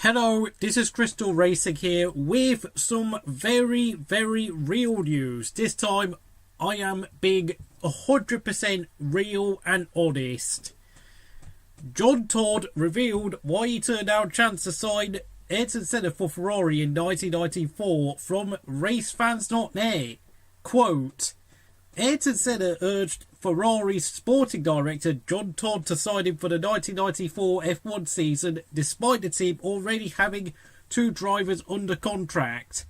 Hello, this is Crystal Racing here with some very real news. This time I am being 100% real and honest. John Todd revealed why he turned down chance to sign Ayrton Senna for Ferrari in 1994 from RaceFans.net. Quote, Ayrton Senna urged Ferrari's sporting director John Todd to sign him for the 1994 F1 season, despite the team already having two drivers under contract.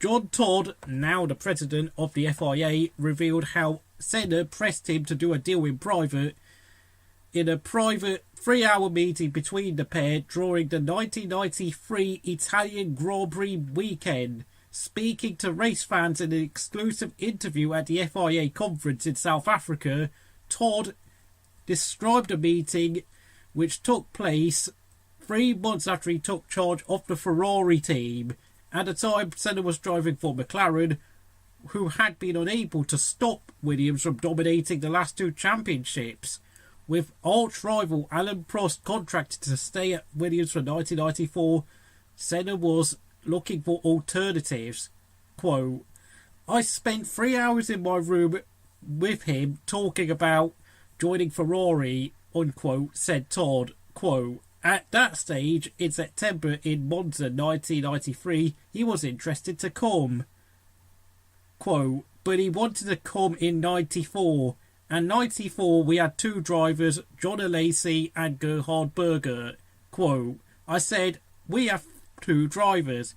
John Todd, now the president of the FIA, revealed how Senna pressed him to do a deal in a private 3-hour meeting between the pair during the 1993 Italian Grand Prix weekend. Speaking to race fans in an exclusive interview at the FIA conference in South Africa, Todd described the meeting, which took place 3 months after he took charge of the Ferrari team. At the time, Senna was driving for McLaren, who had been unable to stop Williams from dominating the last 2 championships. With arch-rival Alain Prost contracted to stay at Williams for 1994, Senna was looking for alternatives. Quote, I spent 3 hours in my room with him talking about joining Ferrari, unquote, said Todd. Quote, at that stage, in September in Monza 1993, he was interested to come. Quote, but he wanted to come in 94. And 94 we had 2 drivers, John Alesi and Gerhard Berger. Quote, I said, we have 2 drivers.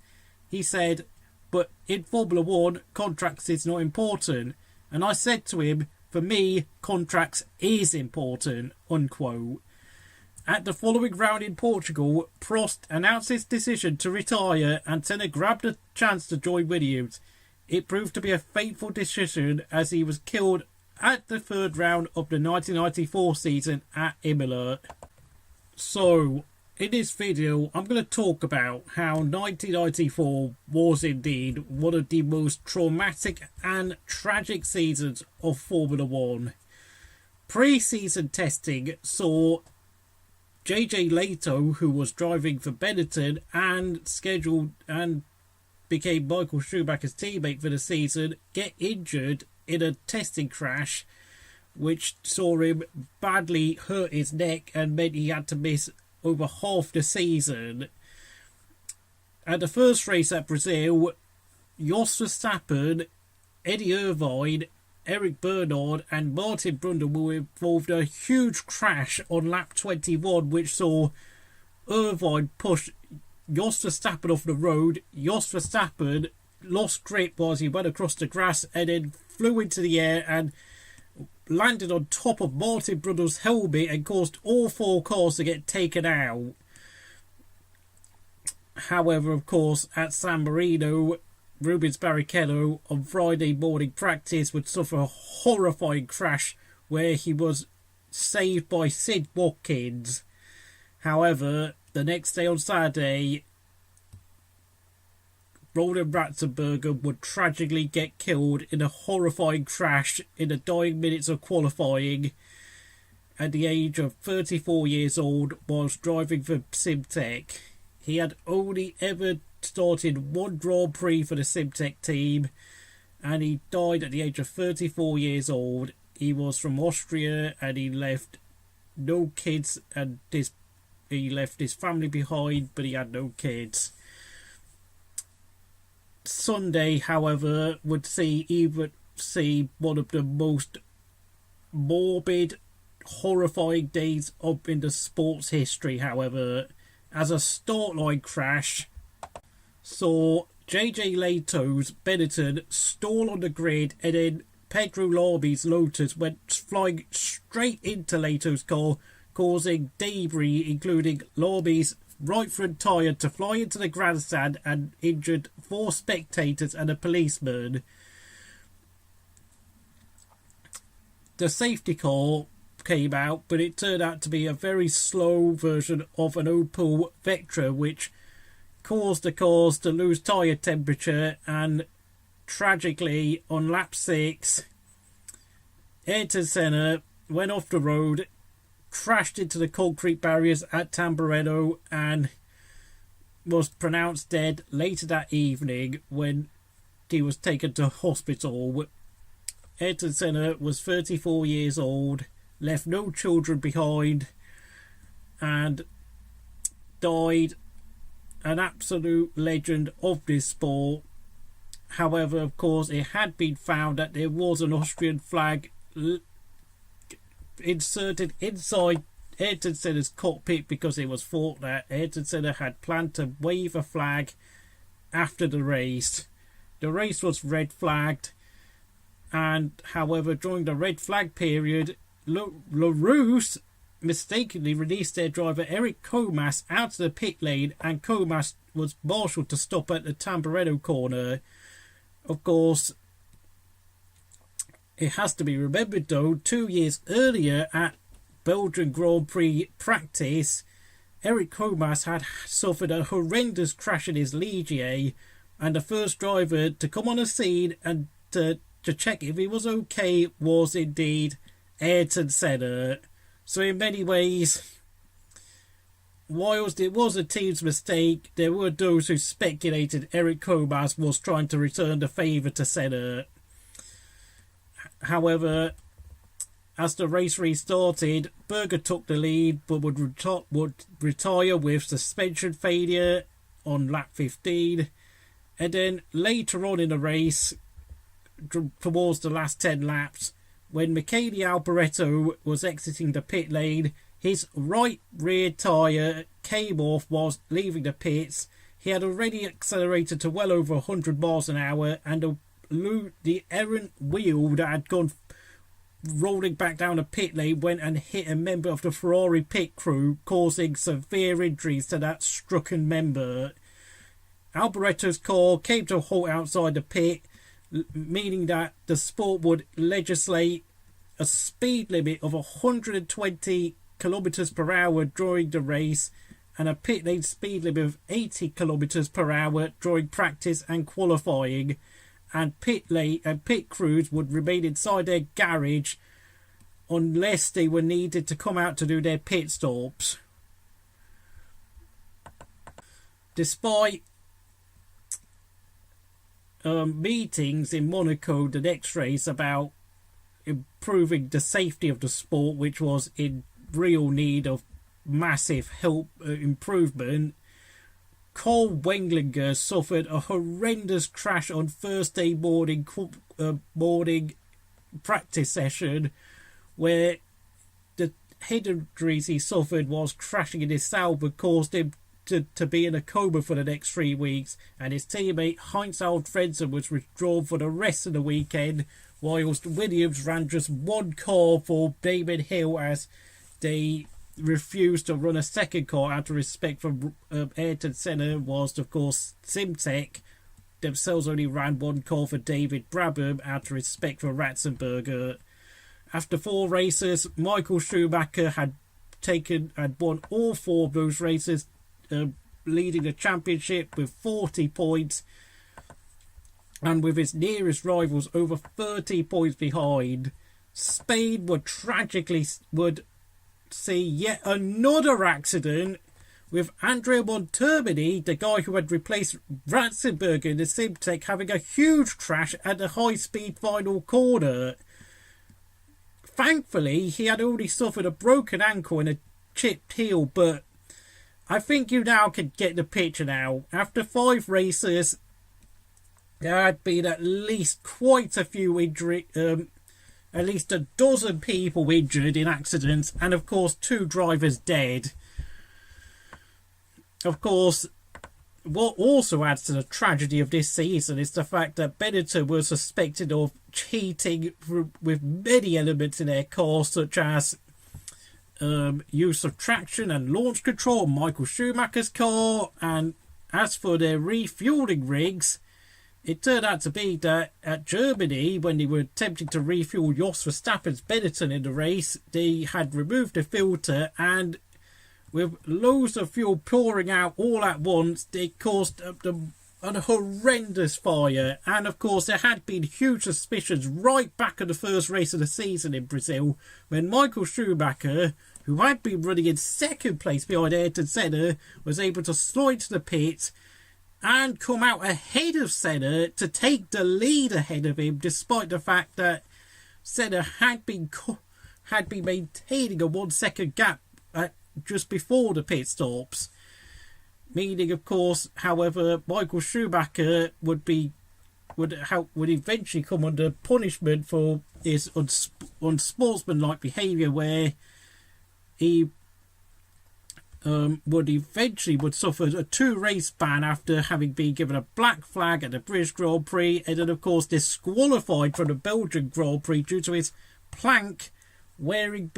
He said, but in Formula 1, contracts is not important. And I said to him, for me, contracts is important, unquote. At the following round in Portugal, Prost announced his decision to retire and Senna grabbed a chance to join Williams. It proved to be a fateful decision as he was killed at the 3rd round of the 1994 season at Imola. So, in this video, I'm going to talk about how 1994 was indeed one of the most traumatic and tragic seasons of Formula 1. Pre-season testing saw JJ Leto, who was driving for Benetton and became Michael Schumacher's teammate for the season, get injured in a testing crash, which saw him badly hurt his neck and meant he had to miss over half the season. At the first race at Brazil, Jos Verstappen, Eddie Irvine, Eric Bernard and Martin Brundle were involved in a huge crash on lap 21, which saw Irvine push Jos Verstappen off the road. Jos Verstappen lost grip as he went across the grass and then flew into the air and landed on top of Martin Brundle's helmet and caused all 4 cars to get taken out. However, of course, at San Marino, Rubens Barrichello on Friday morning practice would suffer a horrifying crash where he was saved by Sid Watkins. However, the next day on Saturday, Roland Ratzenberger would tragically get killed in a horrifying crash in the dying minutes of qualifying at the age of 34 years old whilst driving for Simtech. He had only ever started 1 Grand Prix for the Simtech team and he died at the age of 34 years old. He was from Austria and he left no kids and he left his family behind, but he had no kids. Sunday, however, would see one of the most morbid, horrifying days in the sports history, however, as a start line crash saw JJ Leto's Benetton stall on the grid and then Pedro Lami's Lotus went flying straight into Leto's car, causing debris including Lami's right front tyre to fly into the grandstand and injured 4 spectators and a policeman. The safety car came out, but it turned out to be a very slow version of an Opel Vectra, which caused the cars to lose tyre temperature, and tragically on lap 6 Ayrton Senna went off the road, crashed into the concrete barriers at Tamburello and was pronounced dead later that evening when he was taken to hospital. Ayrton Senna was 34 years old, left no children behind, and died an absolute legend of this sport. However, of course, it had been found that there was an Austrian flag inserted inside Ayrton Senna's cockpit because it was thought that Ayrton Senna had planned to wave a flag after the race. The race was red flagged, and however, during the red flag period, LaRousse mistakenly released their driver Eric Comas out of the pit lane, and Comas was marshalled to stop at the Tamburello corner. Of course, it has to be remembered though, 2 years earlier at Belgian Grand Prix practice, Eric Comas had suffered a horrendous crash in his Ligier, and the first driver to come on the scene and to check if he was okay was indeed Ayrton Senna. So in many ways, whilst it was a team's mistake, there were those who speculated Eric Comas was trying to return the favour to Senna. However, as the race restarted, Berger took the lead but would retire with suspension failure on lap 15. And then later on in the race, towards the last 10 laps, when Michele Alboreto was exiting the pit lane, his right rear tyre came off whilst leaving the pits. He had already accelerated to well over 100 miles an hour, and the errant wheel that had gone rolling back down the pit lane went and hit a member of the Ferrari pit crew, causing severe injuries to that stricken member. Alboreto's car came to a halt outside the pit, meaning that the sport would legislate a speed limit of 120 kilometers per hour during the race and a pit lane speed limit of 80 kilometers per hour during practice and qualifying, and pit crews would remain inside their garage unless they were needed to come out to do their pit stops. Despite meetings in Monaco the next race about improving the safety of the sport, which was in real need of massive help improvement, Karl Wenglinger suffered a horrendous crash on Thursday morning practice session, where the head injuries he suffered whilst crashing in his Sauber caused him to be in a coma for the next 3 weeks, and his teammate Heinz-Harald Frentzen was withdrawn for the rest of the weekend, whilst Williams ran just one car for Damon Hill as they refused to run a second car out of respect for Ayrton Senna, whilst of course Simtek themselves only ran one car for David Brabham out of respect for Ratzenberger. After 4 races, Michael Schumacher had won all 4 of those races, leading the championship with 40 points, and with his nearest rivals over 30 points behind. Spain would see yet another accident, with Andrea Montermini, the guy who had replaced Ratzenberger in the Simtek, having a huge crash at the high-speed final corner. Thankfully, he had only suffered a broken ankle and a chipped heel, but I think you now can get the picture now. After 5 races, there had been at least quite a few injuries, at least a dozen people injured in accidents, and of course 2 drivers dead. Of course, what also adds to the tragedy of this season is the fact that Benetton was suspected of cheating with many elements in their car, such as use of traction and launch control on Michael Schumacher's car. And as for their refueling rigs, it turned out to be that at Germany, when they were attempting to refuel Jos Verstappen's Benetton in the race, they had removed the filter, and with loads of fuel pouring out all at once, it caused a horrendous fire. And of course, there had been huge suspicions right back at the first race of the season in Brazil, when Michael Schumacher who had been running in second place behind Ayrton Senna, was able to slide to the pit and come out ahead of Senna to take the lead ahead of him, despite the fact that Senna had been maintaining a 1 second gap just before the pit stops. Meaning, of course, however, Michael Schumacher would eventually come under punishment for his unsportsmanlike behaviour, where he would suffer a 2-race ban after having been given a black flag at the British Grand Prix, and then of course disqualified from the Belgian Grand Prix due to his plank wearing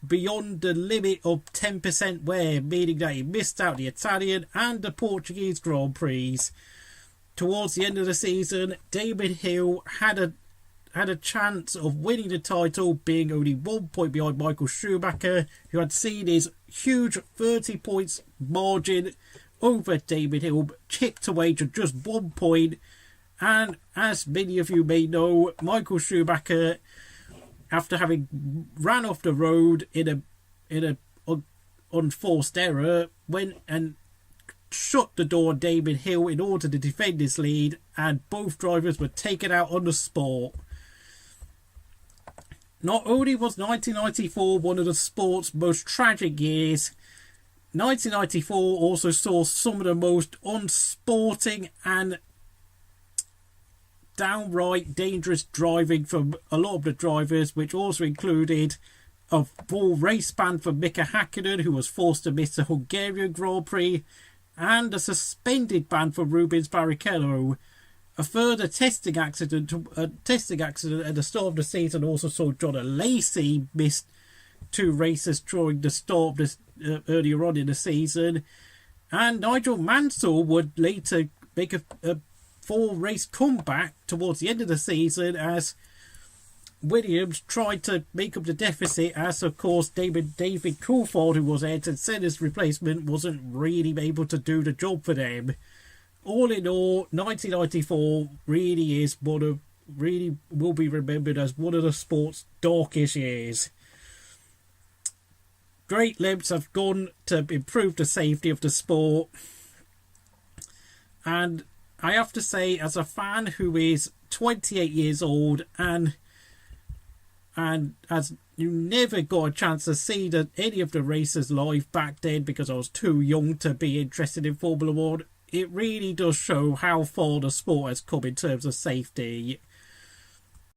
beyond the limit of 10% wear, meaning that he missed out the Italian and the Portuguese Grand Prix. Towards the end of the season, David Hill had a chance of winning the title, being only 1 point behind Michael Schumacher, who had seen his huge 30 points margin over David Hill chipped away to just 1 point. And as many of you may know, Michael Schumacher, after having ran off the road in a unforced error, went and shut the door on David Hill in order to defend his lead, and both drivers were taken out on the spot. Not only was 1994 one of the sport's most tragic years, 1994 also saw some of the most unsporting and downright dangerous driving from a lot of the drivers, which also included a full race ban for Mika Häkkinen, who was forced to miss the Hungarian Grand Prix, and a suspended ban for Rubens Barrichello. A further testing accident at the start of the season also saw John Lacey miss 2 races during the start of this earlier on in the season, and Nigel Mansell would later make a 4-race comeback towards the end of the season as Williams tried to make up the deficit, as of course David Coulthard, who was Ayrton Senna's replacement, wasn't really able to do the job for them. All in all, 1994 really will be remembered as one of the sport's darkest years. Great lengths have gone to improve the safety of the sport, and I have to say, as a fan who is 28 years old and as you never got a chance to see any of the races live back then because I was too young to be interested in Formula 1, it really does show how far the sport has come in terms of safety.